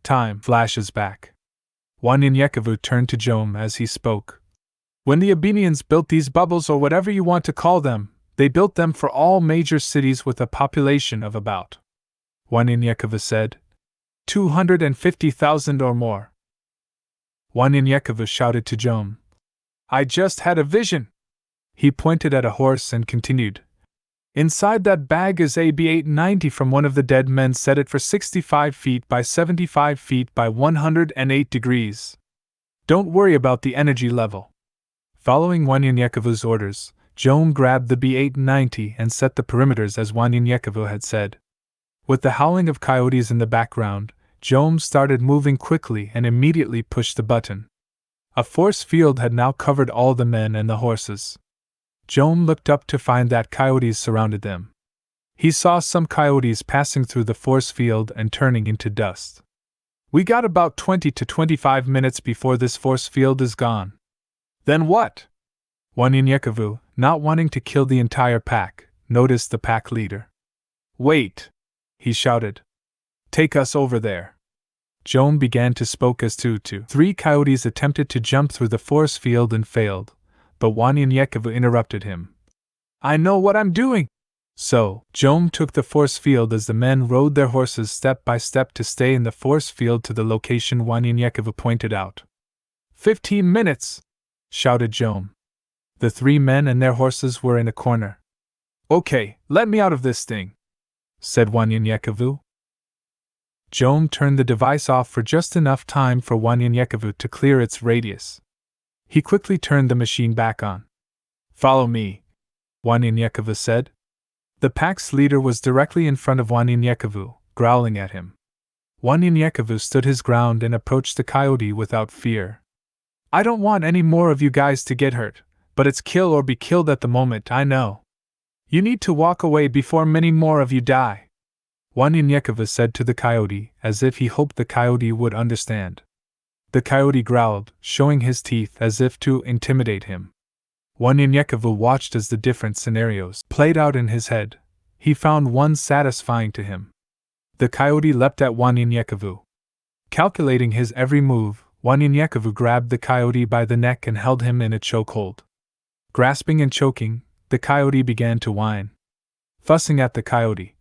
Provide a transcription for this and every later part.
Time flashes back. Wanyenyekevu turned to Jom as he spoke. When the Abenians built these bubbles, or whatever you want to call them, they built them for all major cities with a population of about, Wanyenyekevu said, 250,000 or more. Wanyenyekevu shouted to Jom. I just had a vision. He pointed at a horse and continued. Inside that bag is AB-890 from one of the dead men. Set it for 65 feet by 75 feet by 108 degrees. Don't worry about the energy level. Following Wanyenyekevu's orders, Jom grabbed the B-890 and set the perimeters as Wanyenyekevu had said. With the howling of coyotes in the background, Jom started moving quickly and immediately pushed the button. A force field had now covered all the men and the horses. Jom looked up to find that coyotes surrounded them. He saw some coyotes passing through the force field and turning into dust. We got about 20 to 25 minutes before this force field is gone. Then what? Wanyenyekevu, not wanting to kill the entire pack, noticed the pack leader. Wait! He shouted. Take us over there. Jom began to speak as two. 3 coyotes attempted to jump through the force field and failed, but Wanyenyekevu interrupted him. I know what I'm doing! So, Jom took the force field as the men rode their horses step by step to stay in the force field to the location Wanyenyekevu pointed out. 15 minutes! Shouted Jom. The 3 men and their horses were in a corner. Okay, let me out of this thing, said Wanyenyekevu. Jom turned the device off for just enough time for Wanyenyekevu to clear its radius. He quickly turned the machine back on. Follow me, Wanyenyekevu said. The pack's leader was directly in front of Wanyenyekevu, growling at him. Wanyenyekevu stood his ground and approached the coyote without fear. I don't want any more of you guys to get hurt, but it's kill or be killed at the moment, I know. You need to walk away before many more of you die, Wanyenyekevu said to the coyote, as if he hoped the coyote would understand. The coyote growled, showing his teeth as if to intimidate him. Wanyenyekevu watched as the different scenarios played out in his head. He found one satisfying to him. The coyote leapt at Wanyenyekevu. Calculating his every move, Wanyenyekevu grabbed the coyote by the neck and held him in a chokehold. Grasping and choking, the coyote began to whine. Fussing at the coyote.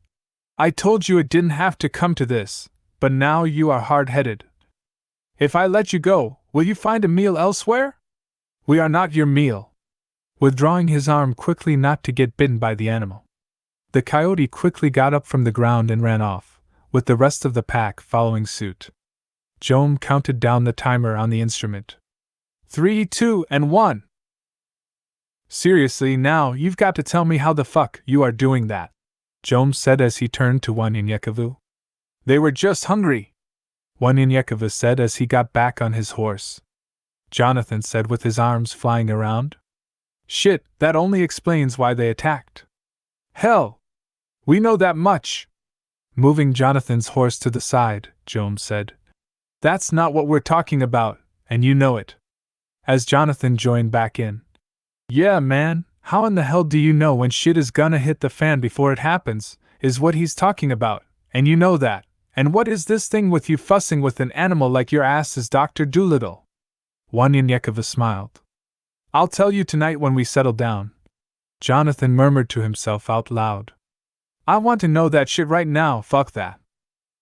I told you it didn't have to come to this, but now you are hard-headed. If I let you go, will you find a meal elsewhere? We are not your meal. Withdrawing his arm quickly not to get bitten by the animal. The coyote quickly got up from the ground and ran off, with the rest of the pack following suit. Jom counted down the timer on the instrument. 3, 2, and 1. Seriously, now you've got to tell me how the fuck you are doing that, Jom said as he turned to Wanyenyekevu. They were just hungry, Wanyenyekevu said as he got back on his horse. Jonathan said with his arms flying around. Shit, that only explains why they attacked. Hell! We know that much! Moving Jonathan's horse to the side, Jom said. That's not what we're talking about, and you know it. As Jonathan joined back in. Yeah, man, how in the hell do you know when shit is gonna hit the fan before it happens, is what he's talking about, and you know that. And what is this thing with you fussing with an animal like your ass is Dr. Doolittle? Wanyenyekevu smiled. I'll tell you tonight when we settle down. Jonathan murmured to himself out loud. I want to know that shit right now, fuck that.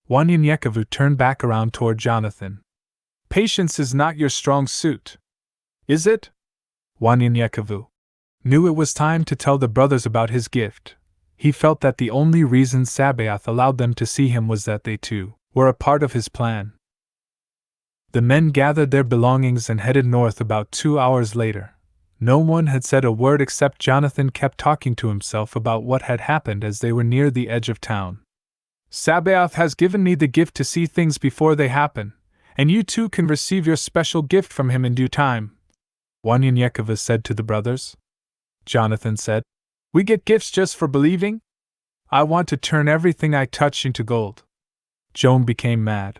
Wanyenyekevu turned back around toward Jonathan. Patience is not your strong suit. Is it? Wanyenyekevu knew it was time to tell the brothers about his gift. He felt that the only reason Sabaoth allowed them to see him was that they too were a part of his plan. The men gathered their belongings and headed north about 2 hours later. No one had said a word except Jonathan kept talking to himself about what had happened as they were near the edge of town. Sabaoth has given me the gift to see things before they happen, and you too can receive your special gift from him in due time, Wanyenyekevu said to the brothers. Jonathan said, We get gifts just for believing? I want to turn everything I touch into gold. Jom became mad.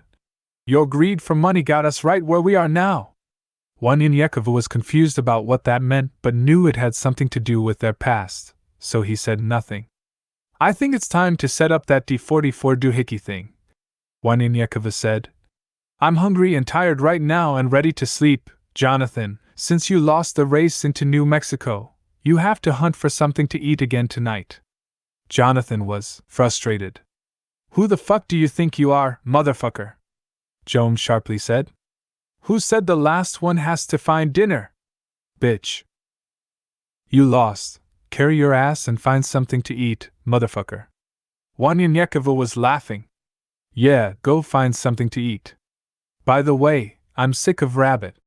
Your greed for money got us right where we are now. Wanyenyekevu was confused about what that meant but knew it had something to do with their past, so he said nothing. I think it's time to set up that D44 doohickey thing, Wanyenyekevu said. I'm hungry and tired right now and ready to sleep, Jonathan. Since you lost the race into New Mexico, you have to hunt for something to eat again tonight. Jonathan was frustrated. Who the fuck do you think you are, motherfucker? Jones sharply said. Who said the last one has to find dinner? Bitch. You lost. Carry your ass and find something to eat, motherfucker. Wanyanyekova was laughing. Yeah, go find something to eat. By the way, I'm sick of rabbit.